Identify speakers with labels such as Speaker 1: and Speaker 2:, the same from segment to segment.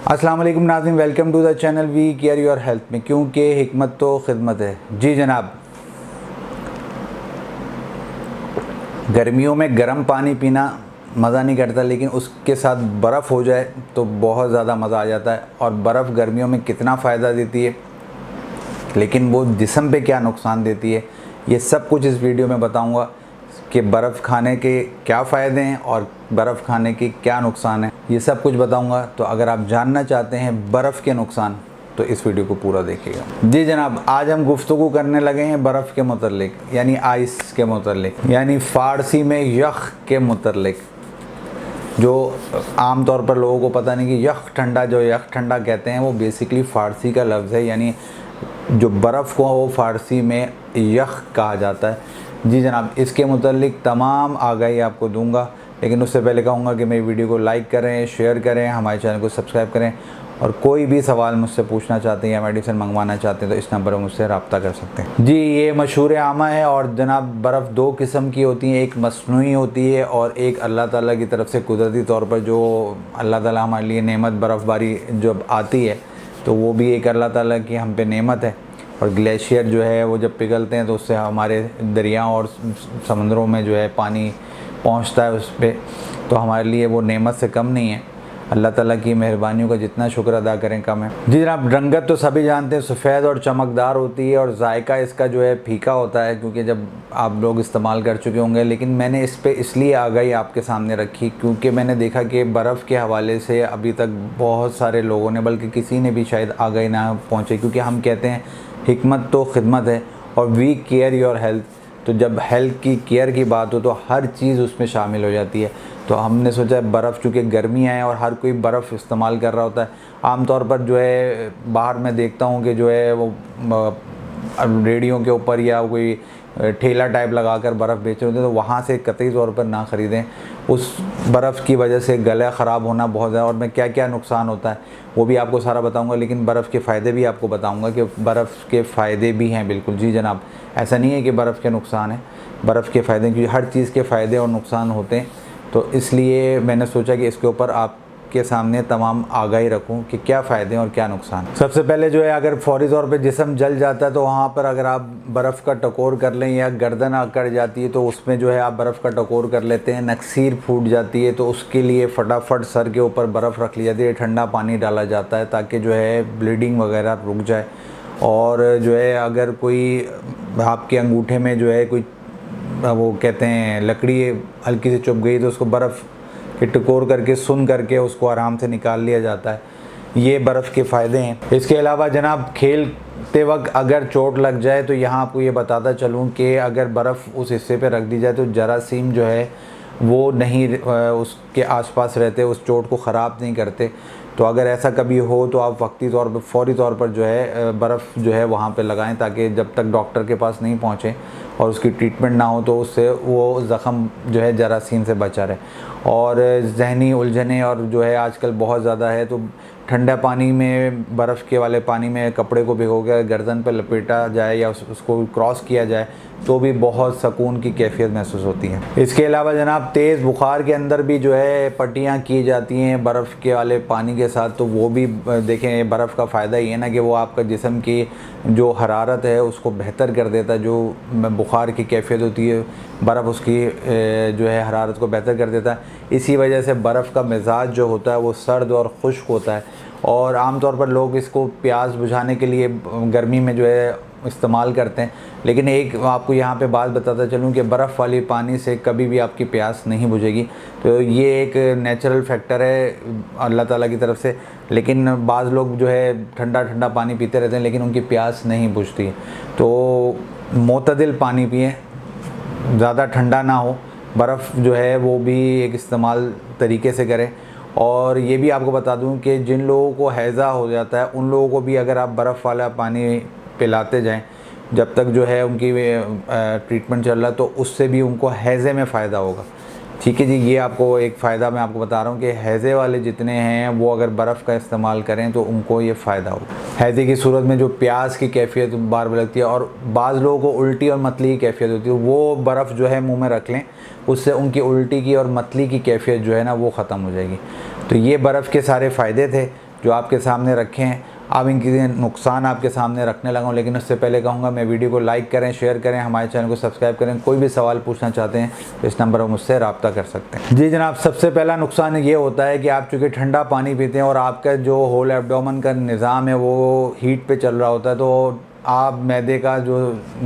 Speaker 1: अस्सलाम वालेकुम नाज़रीन, welcome to the channel we care your health में, क्योंकि हिकमत तो खिदमत है। जी जनाब, गर्मियों में गर्म पानी पीना मज़ा नहीं करता, लेकिन उसके साथ बर्फ़ हो जाए तो बहुत ज़्यादा मज़ा आ जाता है। और बर्फ़ गर्मियों में कितना फ़ायदा देती है, लेकिन वो जिस्म पे क्या नुकसान देती है, ये सब कुछ इस वीडियो में बताऊंगा कि बर्फ़ खाने के क्या फ़ायदे हैं और बर्फ़ खाने के क्या नुकसान है, ये सब कुछ बताऊंगा। तो अगर आप जानना चाहते हैं बर्फ़ के नुकसान तो इस वीडियो को पूरा देखिएगा। जी जनाब, आज हम गुफ्तगू करने लगे हैं बर्फ़ के मुतल्लिक, यानी आइस के मुतल्लिक, यानी फ़ारसी में यख़ के मुतल्लिक। जो आम तौर पर लोगों को पता नहीं कि यख़ ठंडा, जो यख़ ठंडा कहते हैं वो बेसिकली फ़ारसी का लफ्ज़ है, यानी जो बर्फ़ को वो फ़ारसी में यख़ कहा जाता है। जी जनाब, इसके मुतल्लिक तमाम आगाही आपको दूंगा, लेकिन उससे पहले कहूँगा कि मेरी वीडियो को लाइक करें, शेयर करें, हमारे चैनल को सब्सक्राइब करें। और कोई भी सवाल मुझसे पूछना चाहते हैं या मेडिसिन मंगवाना चाहते हैं तो इस नंबर पर मुझसे रब्ता कर सकते हैं। जी, ये मशहूर आमा है। और जनाब, बर्फ़ दो किस्म की होती है, एक मसनूई होती है और एक अल्लाह ताला की तरफ से कुदरती तौर पर जो अल्लाह ताला हमारे लिए नेमत बर्फ़बारी जब आती है तो वो भी एक अल्लाह ताला की हम पे नेमत है। और ग्लेशियर जो है वो जब पिघलते हैं तो उससे हमारे दरियाओं और समंदरों में जो है पानी पहुंचता है उस पर, तो हमारे लिए वो नेमत से कम नहीं है। अल्लाह ताला की मेहरबानियों का जितना शुक्र अदा करें कम है। जी जनाब, रंगत तो सभी जानते हैं, सफ़ेद और चमकदार होती है। और जायका इसका जो है फीका होता है, क्योंकि जब आप लोग इस्तेमाल कर चुके होंगे। लेकिन मैंने इस पर इसलिए आगाही आपके सामने रखी क्योंकि मैंने देखा कि बर्फ़ के हवाले से अभी तक बहुत सारे लोगों ने, बल्कि किसी ने भी शायद आगाही ना पहुँचे, क्योंकि हम कहते हैं हिकमत तो खिदमत है और वी केयर योर हेल्थ। तो जब हेल्थ की केयर की बात हो तो हर चीज़ उसमें शामिल हो जाती है। तो हमने सोचा बर्फ़, चूँकि गर्मियाँ हैं और हर कोई बर्फ़ इस्तेमाल कर रहा होता है। आमतौर पर जो है बाहर मैं देखता हूँ कि जो है वो रेडियो के ऊपर या कोई ठेला टाइप लगाकर बर्फ़ बेच रहे होते हैं, तो वहाँ से कतई तौर पर ना ख़रीदें। उस बर्फ़ की वजह से गला ख़राब होना बहुत ज़्यादा, और मैं क्या क्या नुकसान होता है वो भी आपको सारा बताऊंगा। लेकिन बर्फ़ के फ़ायदे भी आपको बताऊंगा कि बर्फ़ के फ़ायदे भी हैं बिल्कुल। जी जनाब, ऐसा नहीं है कि बर्फ़ के नुकसान है, बर्फ़ के फ़ायदे, क्योंकि हर चीज़ के फ़ायदे और नुकसान होते हैं। तो इसलिए मैंने सोचा कि इसके ऊपर आपके सामने तमाम आगाही रखूं कि क्या फ़ायदे और क्या नुकसान। सबसे पहले जो है, अगर फौरी तौर पे जिस्म जल जाता है तो वहाँ पर अगर आप बर्फ़ का टकोर कर लें या गर्दन अकड़ जाती है तो उसमें जो है आप बर्फ़ का टकोर कर लेते हैं, नक्सीर फूट जाती है तो उसके लिए फटाफट सर के ऊपर बर्फ़ रख ली जाती है, ठंडा पानी डाला जाता है ताकि जो है ब्लीडिंग वगैरह रुक जाए। और जो है अगर कोई आपके अंगूठे में जो है कोई वो कहते हैं लकड़ी हल्की से चुभ गई तो उसको बर्फ़ के टकोर करके सुन करके उसको आराम से निकाल लिया जाता है। ये बर्फ़ के फ़ायदे हैं। इसके अलावा जनाब, खेलते वक्त अगर चोट लग जाए तो यहाँ आपको ये बताता चलूँ कि अगर बर्फ़ उस हिस्से पे रख दी जाए तो जरासीम जो है वो नहीं उसके आसपास रहते, उस चोट को ख़राब नहीं करते। तो अगर ऐसा कभी हो तो आप वक्ती तौर पर, फौरी तौर पर जो है बर्फ़ जो है वहाँ पे लगाएं, ताकि जब तक डॉक्टर के पास नहीं पहुँचे और उसकी ट्रीटमेंट ना हो तो उससे वो ज़ख़म जो है जरासीम से बचा रहे। और जहनी उलझने और जो है आजकल बहुत ज़्यादा है, तो ठंडा पानी में, बर्फ़ के वाले पानी में कपड़े को भिगो कर गर्दन पर लपेटा जाए या उसको क्रॉस किया जाए तो भी बहुत सुकून की कैफियत महसूस होती है। इसके अलावा जनाब, तेज़ बुखार के अंदर भी जो है पट्टियाँ की जाती हैं बर्फ़ के वाले पानी के साथ, तो वो भी देखें, बर्फ़ का फ़ायदा ये है ना कि वो आपका जिस्म की जो हरारत है उसको बेहतर कर देता है। जो बुखार की कैफियत होती है, बर्फ़ उसकी जो है हरारत को बेहतर कर देता है। इसी वजह से बर्फ़ का मिजाज जो होता है वो सर्द और खुश्क होता है। और आम तौर पर लोग इसको प्यास बुझाने के लिए गर्मी में जो है इस्तेमाल करते हैं। लेकिन एक आपको यहाँ पे बात बताता चलूँ कि बर्फ़ वाली पानी से कभी भी आपकी प्यास नहीं बुझेगी। तो ये एक नेचुरल फैक्टर है अल्लाह ताला की तरफ से। लेकिन बाज़ लोग जो है ठंडा ठंडा पानी पीते रहते हैं लेकिन उनकी प्यास नहीं बुझती। तो मोतदिल पानी पिएँ, ज़्यादा ठंडा ना हो, बर्फ़ जो है वो भी एक इस्तेमाल तरीके से करें। और ये भी आपको बता दूं कि जिन लोगों को हैज़ा हो जाता है उन लोगों को भी अगर आप बर्फ़ वाला पानी पिलाते जाएं जब तक जो है उनकी ट्रीटमेंट चल रहा है, तो उससे भी उनको हैज़े में फ़ायदा होगा। ठीक है जी, ये आपको एक फ़ायदा मैं आपको बता रहा हूँ कि हैज़े वाले जितने हैं वो अगर बर्फ़ का इस्तेमाल करें तो उनको ये फ़ायदा होगा। हैज़े की सूरत में जो प्यास की कैफियत बार बार लगती है और बाज़ लोगों को उल्टी और मतली की कैफियत होती है, वो बर्फ़ जो है मुँह में रख लें, उससे उनकी उल्टी की और मतली की कैफियत जो है ना वो ख़त्म हो जाएगी। तो ये बर्फ़ के सारे फ़ायदे थे जो आपके सामने रखे हैं। अब इनके नुकसान आपके सामने रखने लगा हूँ, लेकिन उससे पहले कहूँगा मैं वीडियो को लाइक करें, शेयर करें, हमारे चैनल को सब्सक्राइब करें। कोई भी सवाल पूछना चाहते हैं तो इस नंबर पर मुझसे रब्ता कर सकते हैं। जी जनाब, सबसे पहला नुकसान ये होता है कि आप चूँकि ठंडा पानी पीते हैं और आपका जो होल एब्डोमेन का निज़ाम है वो हीट पे चल रहा होता है, तो आप मैदे का जो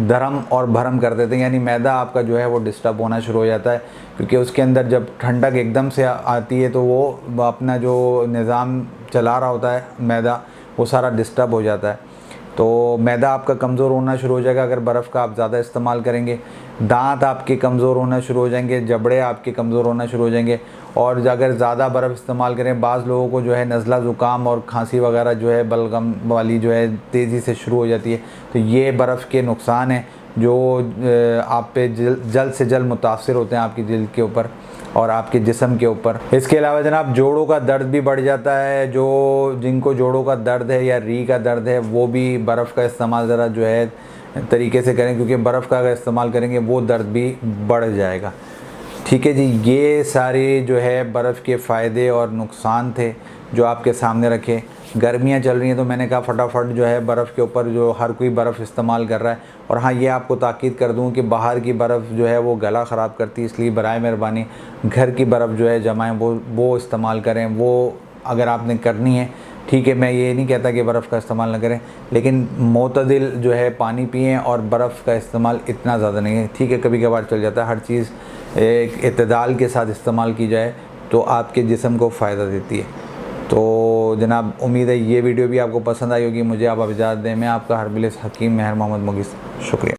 Speaker 1: धर्म और भरम कर देते हैं, यानी मैदा आपका जो है वो डिस्टर्ब होना शुरू हो जाता है, क्योंकि उसके अंदर जब ठंडक एकदम से आती है तो वो अपना जो निज़ाम चला रहा होता है मैदा, वो सारा डिस्टर्ब हो जाता है। तो मैदा आपका कमज़ोर होना शुरू हो जाएगा अगर बर्फ़ का आप ज़्यादा इस्तेमाल करेंगे। दांत आपके कमज़ोर होना शुरू हो जाएंगे, जबड़े आपके कमज़ोर होना शुरू हो जाएंगे। और अगर ज़्यादा बर्फ़ इस्तेमाल करें, बाज़ लोगों को जो है नज़ला ज़ुकाम और खांसी वगैरह जो है बलगम वाली जो है तेज़ी से शुरू हो जाती है। तो ये बर्फ़ के नुकसान हैं जो आप पे जल्द से जल्द मुतासिर होते हैं आपकी जिल्द के ऊपर और आपके जिस्म के ऊपर। इसके अलावा जनाब जोड़ों का दर्द भी बढ़ जाता है। जिनको जोड़ों का दर्द है या री का दर्द है वो भी बर्फ़ का इस्तेमाल ज़रा जो है तरीके से करें, क्योंकि बर्फ़ का अगर इस्तेमाल करेंगे वो दर्द भी बढ़ जाएगा। ठीक है जी, ये सारे जो है बर्फ़ के फ़ायदे और नुकसान थे जो आपके सामने रखे। गर्मियाँ चल रही हैं तो मैंने कहा फटाफट जो है बर्फ़ के ऊपर जो हर कोई बर्फ़ इस्तेमाल कर रहा है। और हाँ, ये आपको ताकीद कर दूं कि बाहर की बर्फ़ जो है वो गला ख़राब करती है, इसलिए बराए मेहरबानी घर की बर्फ़ जो है जमाएं वो इस्तेमाल करें। वो अगर आपने करनी है ठीक है, मैं ये नहीं कहता कि बर्फ़ का इस्तेमाल ना करें, लेकिन मोतदिल जो है पानी पिएँ और बर्फ़ का इस्तेमाल इतना ज़्यादा नहीं है। ठीक है, कभी कभार चल जाता है। हर चीज़ एक इत्तेदाल के साथ इस्तेमाल की जाए तो आपके जिस्म को फ़ायदा देती है। तो जनाब, उम्मीद है ये वीडियो भी आपको पसंद आई होगी। मुझे आप इजाज़त दें। मैं आपका हरबिल हकीम महर मोहम्मद मुगीस, शुक्रिया।